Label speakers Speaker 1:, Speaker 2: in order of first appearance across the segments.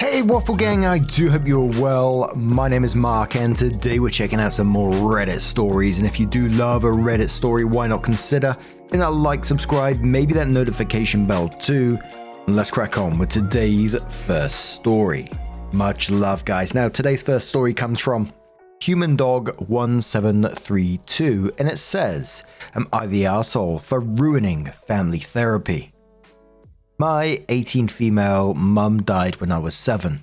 Speaker 1: Hey Waffle Gang, I do hope you're well. My name is Mark and today we're checking out some more Reddit stories, and if you do love a Reddit story, why not consider hitting that like, subscribe, maybe that notification bell too. And let's crack on with today's first story. Much love guys. Now today's first story comes from HumanDog1732 and it says, "Am I the arsehole for ruining family therapy? My 18 female mum died when I was 7.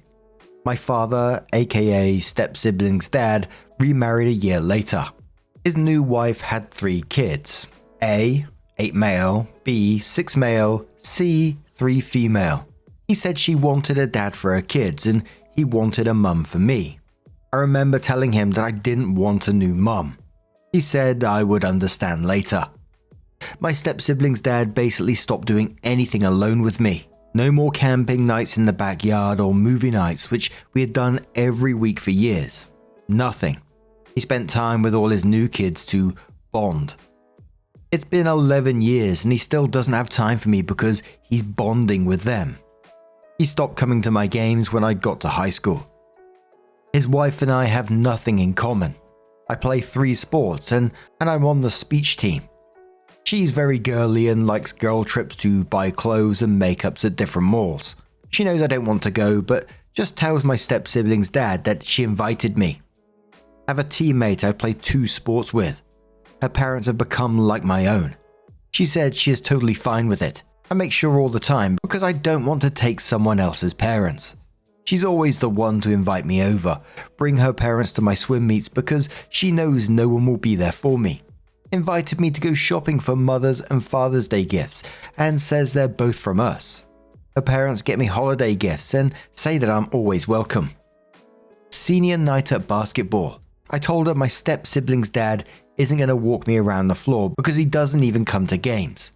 Speaker 1: My father, aka step-sibling's dad, remarried a year later. His new wife had 3 kids. A, 8 male, B, 6 male, C, 3 female. He said she wanted a dad for her kids and he wanted a mum for me. I remember telling him that I didn't want a new mum. He said I would understand later. My step-sibling's dad basically stopped doing anything alone with me. No more camping nights in the backyard or movie nights, which we had done every week for years. Nothing. He spent time with all his new kids to bond. It's been 11 years and he still doesn't have time for me because he's bonding with them. He stopped coming to my games when I got to high school. His wife and I have nothing in common. I play 3 sports and I'm on the speech team. She's very girly and likes girl trips to buy clothes and makeups at different malls. She knows I don't want to go, but just tells my step-sibling's dad that she invited me. I have a teammate I play 2 sports with. Her parents have become like my own. She said she is totally fine with it. I make sure all the time because I don't want to take someone else's parents. She's always the one to invite me over, bring her parents to my swim meets because she knows no one will be there for me. Invited me to go shopping for Mother's and Father's Day gifts and says they're both from us. Her parents get me holiday gifts and say that I'm always welcome. Senior night at basketball. I told her my step-sibling's dad isn't going to walk me around the floor because he doesn't even come to games.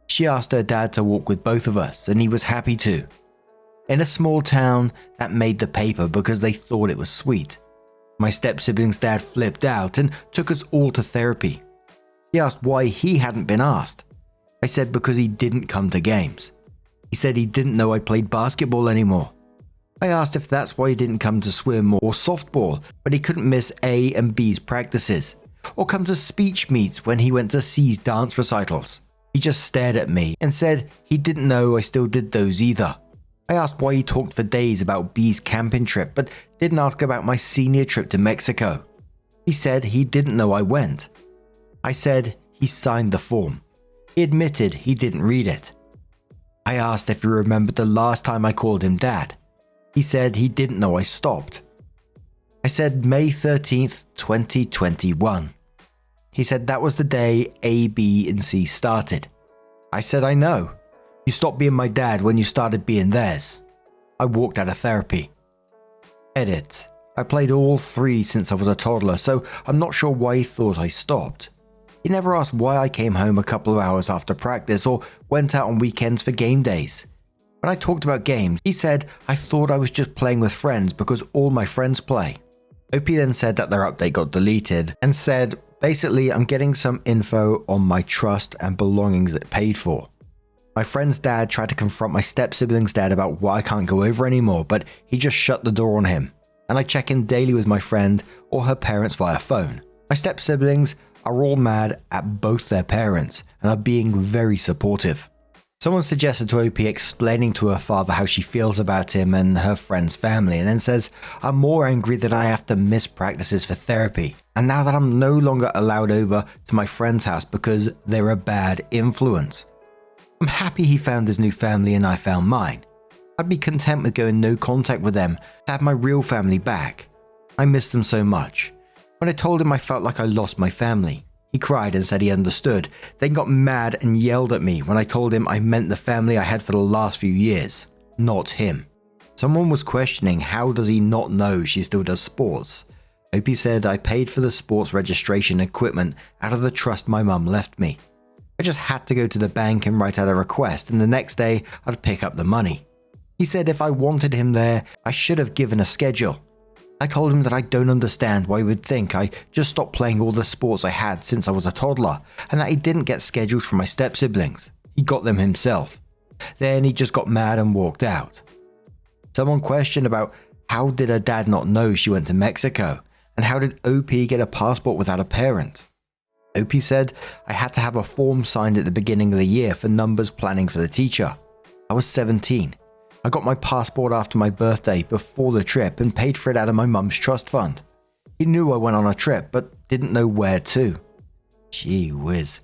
Speaker 1: She asked her dad to walk with both of us and he was happy to. In a small town, that made the paper because they thought it was sweet. My step-sibling's dad flipped out and took us all to therapy. He asked why he hadn't been asked. I said because he didn't come to games. He said he didn't know I played basketball anymore. I asked if that's why he didn't come to swim or softball, but he couldn't miss A and B's practices, or come to speech meets when he went to C's dance recitals. He just stared at me and said he didn't know I still did those either. I asked why he talked for days about B's camping trip, but didn't ask about my senior trip to Mexico. He said he didn't know I went. I said he signed the form. He admitted he didn't read it. I asked if he remembered the last time I called him dad. He said he didn't know I stopped. I said May 13th, 2021. He said that was the day A, B, and C started. I said I know. You stopped being my dad when you started being theirs. I walked out of therapy. Edit. I played all 3 since I was a toddler, so I'm not sure why he thought I stopped. He never asked why I came home a couple of hours after practice or went out on weekends for game days. When I talked about games, he said I thought I was just playing with friends because all my friends play. OP then said that their update got deleted and said, basically I'm getting some info on my trust and belongings it paid for. My friend's dad tried to confront my step-sibling's dad about why I can't go over anymore, but he just shut the door on him. And I check in daily with my friend or her parents via phone. My step-siblings are all mad at both their parents and are being very supportive. Someone suggested to OP explaining to her father how she feels about him and her friend's family, and then says, I'm more angry that I have to miss practices for therapy, and now that I'm no longer allowed over to my friend's house because they're a bad influence. I'm happy he found his new family and I found mine. I'd be content with going no contact with them to have my real family back. I miss them so much. When I told him I felt like I lost my family, he cried and said he understood, then got mad and yelled at me when I told him I meant the family I had for the last few years, not him. Someone was questioning how does he not know she still does sports. OP said I paid for the sports registration equipment out of the trust my mum left me. I just had to go to the bank and write out a request and the next day I'd pick up the money. He said if I wanted him there, I should have given a schedule. I told him that I don't understand why he would think I just stopped playing all the sports I had since I was a toddler, and that he didn't get schedules from my step-siblings. He got them himself. Then he just got mad and walked out. Someone questioned about how did her dad not know she went to Mexico, and how did OP get a passport without a parent? OP said, I had to have a form signed at the beginning of the year for numbers planning for the teacher. I was 17. I got my passport after my birthday before the trip and paid for it out of my mum's trust fund. He knew I went on a trip, but didn't know where to. Gee whiz.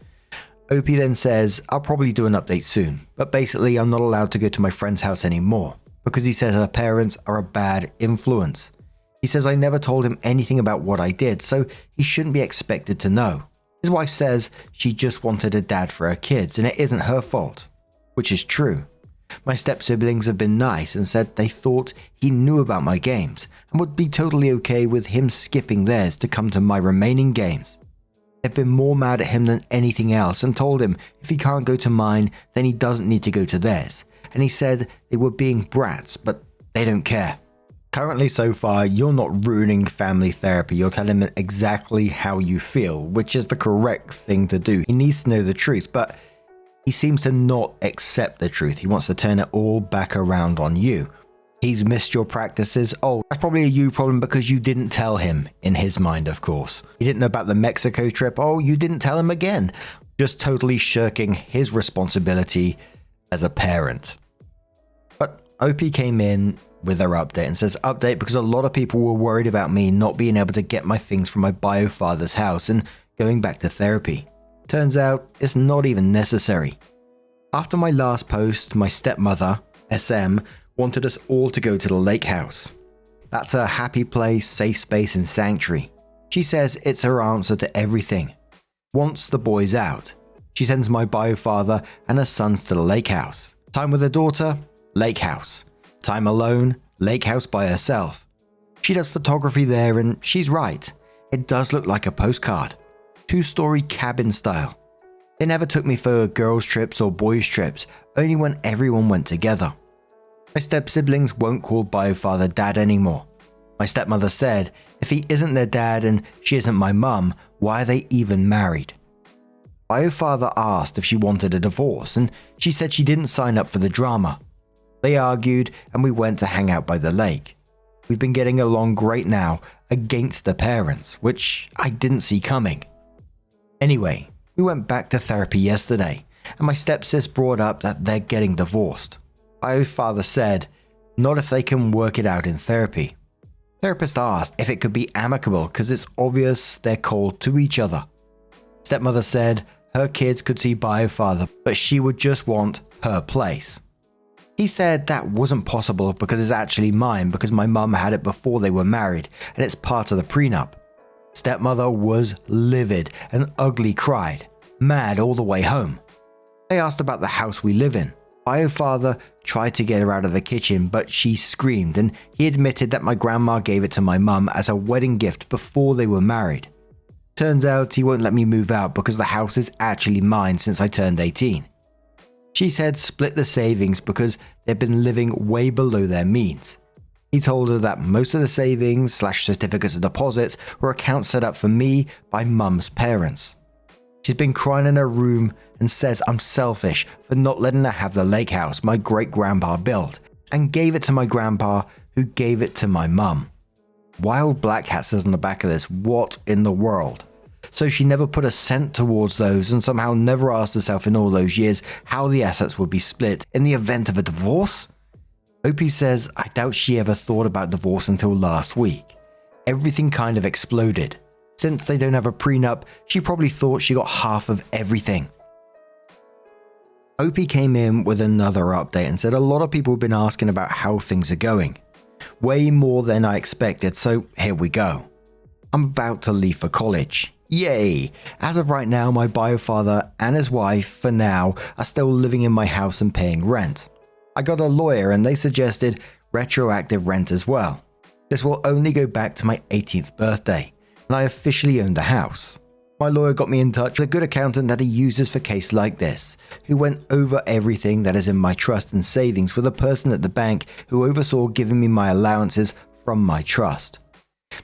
Speaker 1: OP then says, I'll probably do an update soon, but basically I'm not allowed to go to my friend's house anymore, because he says her parents are a bad influence. He says I never told him anything about what I did, so he shouldn't be expected to know. His wife says she just wanted a dad for her kids and it isn't her fault, which is true. My step-siblings have been nice and said they thought he knew about my games and would be totally okay with him skipping theirs to come to my remaining games. They've been more mad at him than anything else and told him if he can't go to mine, then he doesn't need to go to theirs. And he said they were being brats, but they don't care. Currently, so far, you're not ruining family therapy. You're telling them exactly how you feel, which is the correct thing to do. He needs to know the truth, but he seems to not accept the truth. He wants to turn it all back around on you. He's missed your practices. Oh, that's probably a you problem because you didn't tell him, in his mind, of course. He didn't know about the Mexico trip. Oh, you didn't tell him again. Just totally shirking his responsibility as a parent. But OP came in with her update and says, update because a lot of people were worried about me not being able to get my things from my bio-father's house and going back to therapy. Turns out it's not even necessary. After my last post, my stepmother, SM, wanted us all to go to the lake house. That's her happy place, safe space and sanctuary. She says it's her answer to everything. Wants the boys out. She sends my bio-father and her sons to the lake house. Time with her daughter, lake house. Time alone, lake house by herself. She does photography there and she's right. It does look like a postcard. 2-story cabin style. They never took me for girls trips or boys trips, only when everyone went together. My step-siblings won't call bio-father dad anymore. My stepmother said, if he isn't their dad and she isn't my mum, why are they even married? Bio-father asked if she wanted a divorce and she said she didn't sign up for the drama. They argued and we went to hang out by the lake. We've been getting along great now against the parents, which I didn't see coming. Anyway, we went back to therapy yesterday and my stepsis brought up that they're getting divorced. Bio-father said, not if they can work it out in therapy. Therapist asked if it could be amicable because it's obvious they're cold to each other. Stepmother said her kids could see bio-father, but she would just want her place. He said that wasn't possible because it's actually mine because my mum had it before they were married and it's part of the prenup. Stepmother was livid and ugly cried, mad all the way home. They asked about the house we live in. Bio-father tried to get her out of the kitchen but she screamed and he admitted that my grandma gave it to my mum as a wedding gift before they were married. Turns out he won't let me move out because the house is actually mine since I turned 18. She said split the savings because they've been living way below their means. He told her that most of the savings / certificates of deposits were accounts set up for me by mum's parents. She's been crying in her room and says I'm selfish for not letting her have the lake house my great-grandpa built and gave it to my grandpa who gave it to my mum. Wild Black Hat says on the back of this, what in the world? So she never put a cent towards those and somehow never asked herself in all those years how the assets would be split in the event of a divorce? OP says I doubt she ever thought about divorce until last week. Everything kind of exploded. Since they don't have a prenup, she probably thought she got half of everything. OP came in with another update and said a lot of people have been asking about how things are going. Way more than I expected, so here we go. I'm about to leave for college. Yay! As of right now, my bio-father and his wife, for now, are still living in my house and paying rent. I got a lawyer and they suggested retroactive rent as well. This will only go back to my 18th birthday, and I officially own the house. My lawyer got me in touch with a good accountant that he uses for cases like this, who went over everything that is in my trust and savings with a person at the bank who oversaw giving me my allowances from my trust.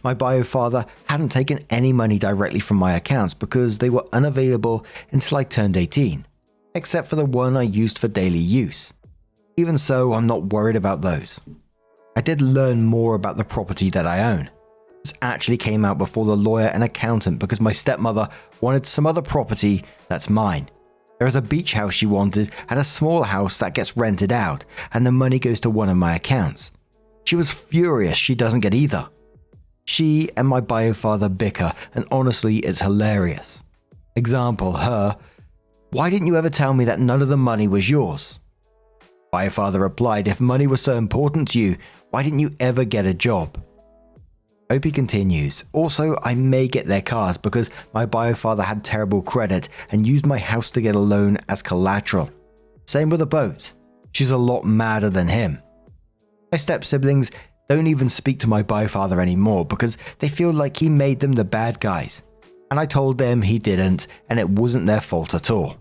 Speaker 1: My bio-father hadn't taken any money directly from my accounts because they were unavailable until I turned 18, except for the one I used for daily use. Even so, I'm not worried about those. I did learn more about the property that I own. This actually came out before the lawyer and accountant because my stepmother wanted some other property that's mine. There is a beach house she wanted and a small house that gets rented out, and the money goes to one of my accounts. She was furious she doesn't get either. She and my bio-father bicker, and honestly it's hilarious. Example, her, "Why didn't you ever tell me that none of the money was yours?" Bio-father replied, "If money was so important to you, why didn't you ever get a job?" Opie continues, "Also, I may get their cars because my bio-father had terrible credit and used my house to get a loan as collateral. Same with a boat. She's a lot madder than him. My step-siblings don't even speak to my bio-father anymore because they feel like he made them the bad guys. And I told them he didn't, and it wasn't their fault at all."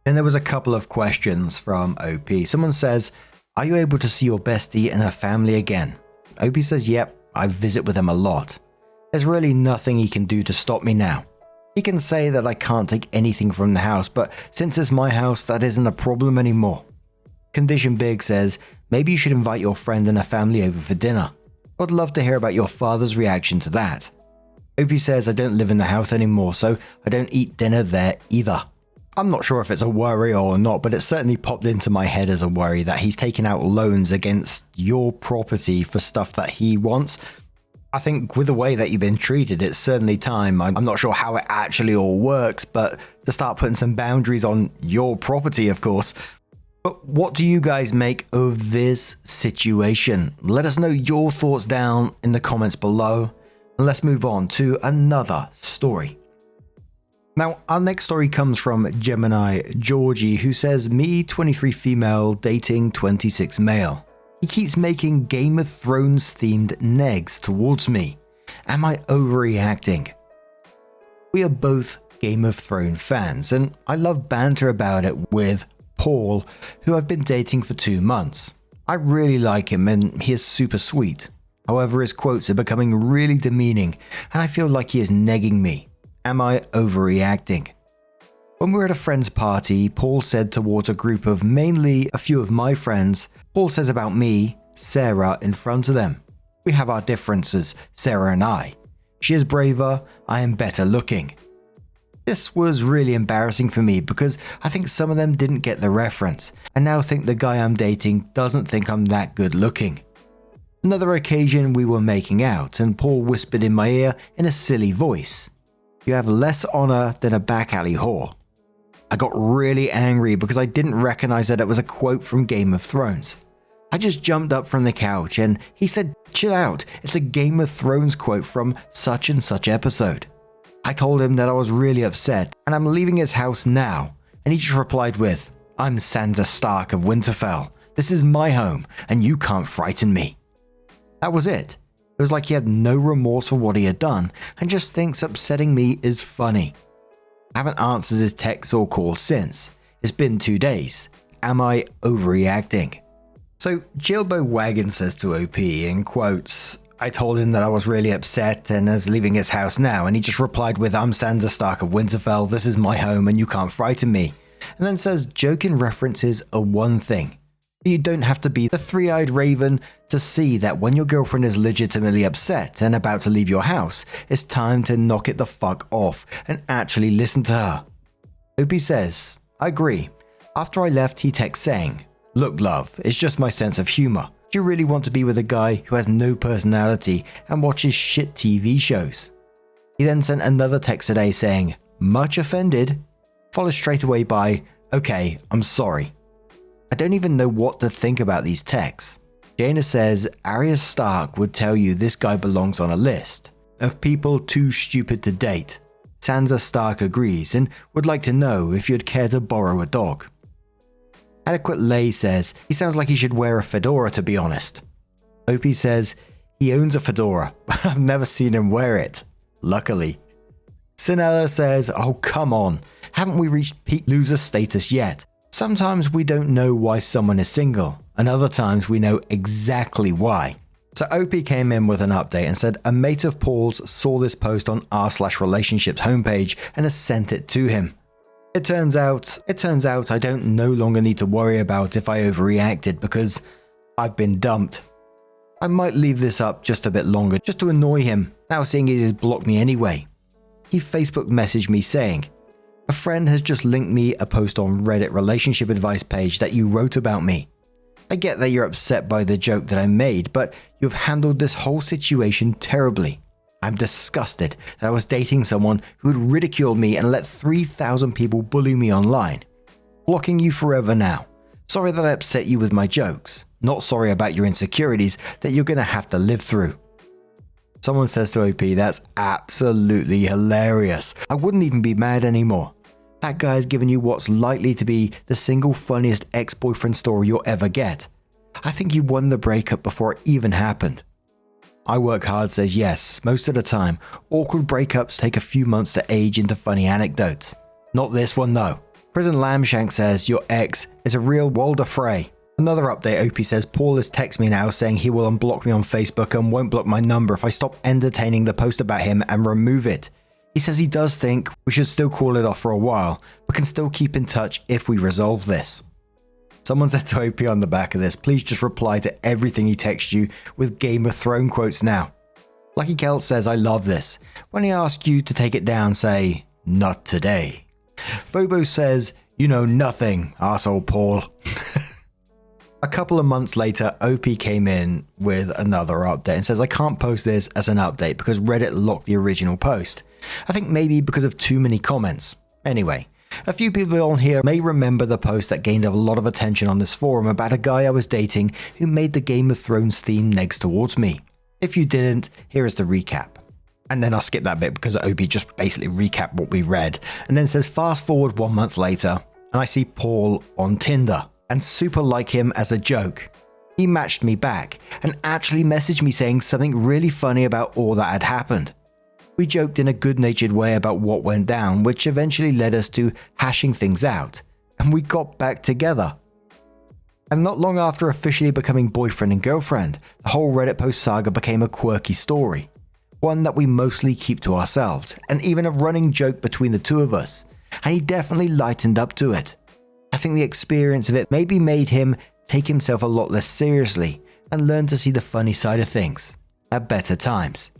Speaker 1: Then there was a couple of questions from OP. Someone says, "Are you able to see your bestie and her family again?" OP says, "Yep, I visit with them a lot. There's really nothing he can do to stop me now. He can say that I can't take anything from the house, but since it's my house, that isn't a problem anymore." Condition Big says, "Maybe you should invite your friend and her family over for dinner. I'd love to hear about your father's reaction to that." OP says, "I don't live in the house anymore, so I don't eat dinner there either." I'm not sure if it's a worry or not, but it certainly popped into my head as a worry that he's taking out loans against your property for stuff that he wants. I think with the way that you've been treated, it's certainly time. I'm not sure how it actually all works, but to start putting some boundaries on your property, of course. But what do you guys make of this situation? Let us know your thoughts down in the comments below. And let's move on to another story. Now, our next story comes from Gemini Georgie, who says, "Me, 23 female, dating 26 male. He keeps making Game of Thrones themed negs towards me. Am I overreacting?" We are both Game of Thrones fans, and I love banter about it with Paul, who I've been dating for 2 months. I really like him and he is super sweet. However, his quotes are becoming really demeaning, and I feel like he is negging me. Am I overreacting? When we were at a friend's party, Paul said towards a group of mainly a few of my friends, Paul says about me, Sarah, in front of them. We have our differences, Sarah and I. She is braver, I am better looking. This was really embarrassing for me because I think some of them didn't get the reference, and now think the guy I'm dating doesn't think I'm that good looking. Another occasion we were making out, and Paul whispered in my ear in a silly voice, "You have less honor than a back alley whore." I got really angry because I didn't recognize that it was a quote from Game of Thrones. I just jumped up from the couch and he said, "Chill out, it's a Game of Thrones quote from such and such episode." I told him that I was really upset and I'm leaving his house now, and he just replied with, "I'm Sansa Stark of Winterfell. This is my home and you can't frighten me." That was it. It was like he had no remorse for what he had done and just thinks upsetting me is funny. I haven't answered his texts or calls since. It's been 2 days. Am I overreacting? So Jilbo Wagon says to OP in quotes, "I told him that I was really upset and is leaving his house now, and he just replied with, 'I'm Sansa Stark of Winterfell, this is my home and you can't frighten me.' And then says joking references are one thing. You don't have to be the three-eyed raven to see that when your girlfriend is legitimately upset and about to leave your house, it's time to knock it the fuck off and actually listen to her." OP says, "I agree. After I left, he texts saying, 'Look, love, it's just my sense of humor. Do you really want to be with a guy who has no personality and watches shit TV shows?' He then sent another text today saying, 'Much offended,' followed straight away by, 'Okay, I'm sorry.' I don't even know what to think about these texts. Jaina says Arya Stark would tell you this guy belongs on a list of people too stupid to date. Sansa Stark agrees and would like to know if you'd care to borrow a dog. Adequate Lay says he sounds like he should wear a fedora, to be honest. OP says he owns a fedora, but I've never seen him wear it. Luckily. Sinella says, oh come on, haven't we reached peak loser status yet? Sometimes we don't know why someone is single, and other times we know exactly why. So OP came in with an update and said a mate of Paul's saw this post on r/relationships homepage and has sent it to him. It turns out I don't no longer need to worry about if I overreacted because I've been dumped. I might leave this up just a bit longer just to annoy him, now seeing he has blocked me anyway. He Facebook messaged me saying, "A friend has just linked me a post on Reddit relationship advice page that you wrote about me. I get that you're upset by the joke that I made, but you've handled this whole situation terribly. I'm disgusted that I was dating someone who had ridiculed me and let 3,000 people bully me online. Blocking you forever now. Sorry that I upset you with my jokes. Not sorry about your insecurities that you're gonna have to live through." Someone says to OP, "That's absolutely hilarious. I wouldn't even be mad anymore. That guy's given you what's likely to be the single funniest ex-boyfriend story you'll ever get. I think you won the breakup before it even happened." I Work Hard says yes, most of the time, awkward breakups take a few months to age into funny anecdotes. Not this one though. Prison Lambshank says your ex is a real Walder Frey. Another update, OP says Paul has texted me now saying he will unblock me on Facebook and won't block my number if I stop entertaining the post about him and remove it. He says he does think we should still call it off for a while, but can still keep in touch if we resolve this. Someone said to OP on the back of this, "Please just reply to everything he texts you with Game of Thrones quotes now." Lucky Celt says, "I love this. When he asks you to take it down, say, 'Not today.'" Phobo says, "You know nothing, arsehole Paul." A couple of months later, OP came in with another update and says, "I can't post this as an update because Reddit locked the original post. I think maybe because of too many comments. Anyway, a few people on here may remember the post that gained a lot of attention on this forum about a guy I was dating who made the Game of Thrones theme negs towards me. If you didn't, here is the recap." And then I'll skip that bit because OP just basically recapped what we read, and then says, "Fast forward 1 month later, and I see Paul on Tinder, and super like him as a joke. He matched me back, and actually messaged me saying something really funny about all that had happened. We joked in a good-natured way about what went down, which eventually led us to hashing things out, and we got back together. And not long after officially becoming boyfriend and girlfriend, the whole Reddit post saga became a quirky story. One that we mostly keep to ourselves, and even a running joke between the two of us, and he definitely lightened up to it. I think the experience of it maybe made him take himself a lot less seriously and learn to see the funny side of things at better times.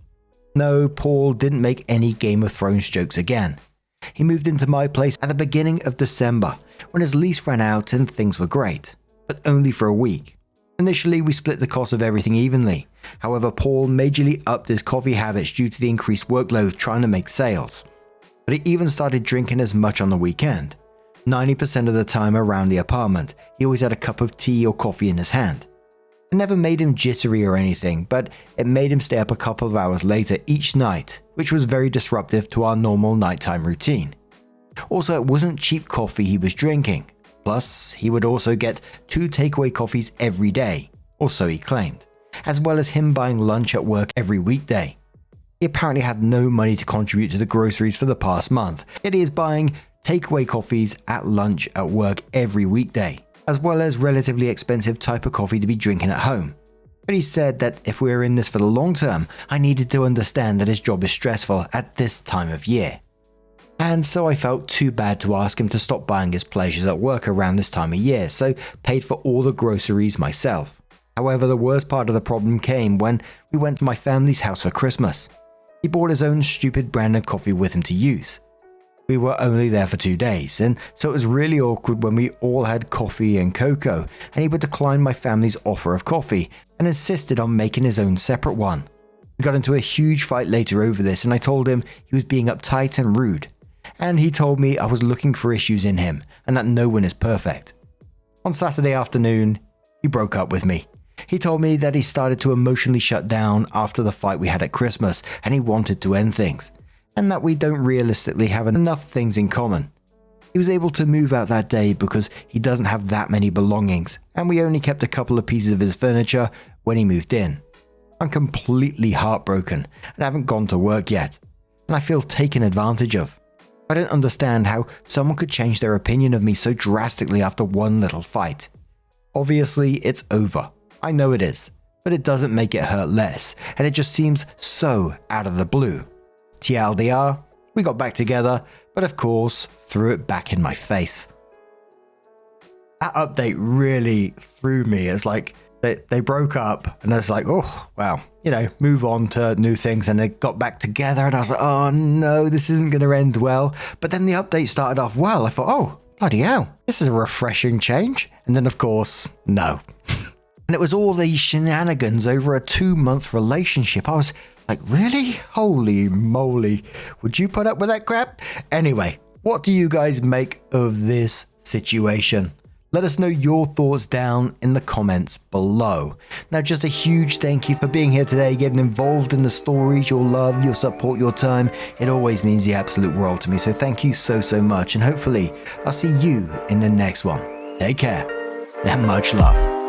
Speaker 1: No, Paul didn't make any Game of Thrones jokes again. He moved into my place at the beginning of December when his lease ran out and things were great, but only for a week. Initially, we split the cost of everything evenly. However, Paul majorly upped his coffee habits due to the increased workload trying to make sales. But he even started drinking as much on the weekend. 90% of the time around the apartment, he always had a cup of tea or coffee in his hand. It never made him jittery or anything, but it made him stay up a couple of hours later each night, which was very disruptive to our normal nighttime routine. Also, it wasn't cheap coffee he was drinking. Plus, he would also get 2 takeaway coffees every day, or so he claimed, as well as him buying lunch at work every weekday. He apparently had no money to contribute to the groceries for the past month, yet he is buying takeaway coffees at lunch at work every weekday, as well as relatively expensive type of coffee to be drinking at home. But he said that if we were in this for the long term, I needed to understand that his job is stressful at this time of year. And so I felt too bad to ask him to stop buying his pleasures at work around this time of year, so paid for all the groceries myself. However, the worst part of the problem came when we went to my family's house for Christmas. He bought his own stupid brand of coffee with him to use. We were only there for 2 days, and so it was really awkward when we all had coffee and cocoa, and he would decline my family's offer of coffee and insisted on making his own separate one. We got into a huge fight later over this, and I told him he was being uptight and rude. And he told me I was looking for issues in him, and that no one is perfect. On Saturday afternoon, he broke up with me. He told me that he started to emotionally shut down after the fight we had at Christmas, and he wanted to end things, and that we don't realistically have enough things in common. He was able to move out that day because he doesn't have that many belongings, and we only kept a couple of pieces of his furniture when he moved in. I'm completely heartbroken and haven't gone to work yet, and I feel taken advantage of. I don't understand how someone could change their opinion of me so drastically after one little fight. Obviously, it's over. I know it is, but it doesn't make it hurt less, and it just seems so out of the blue. TLDR, we got back together, but of course, threw it back in my face. That update really threw me. It's like, They broke up, and I was like, oh, wow, move on to new things. And they got back together, and I was like, oh no, this isn't going to end well. But then the update started off well. I thought, oh, bloody hell, this is a refreshing change. And then, of course, no. And it was all these shenanigans over a 2-month relationship. I was like, really? Holy moly. Would you put up with that crap? Anyway, what do you guys make of this situation? Let us know your thoughts down in the comments below. Now, just a huge thank you for being here today, getting involved in the stories, your love, your support, your time. It always means the absolute world to me. So thank you so much. And hopefully I'll see you in the next one. Take care and much love.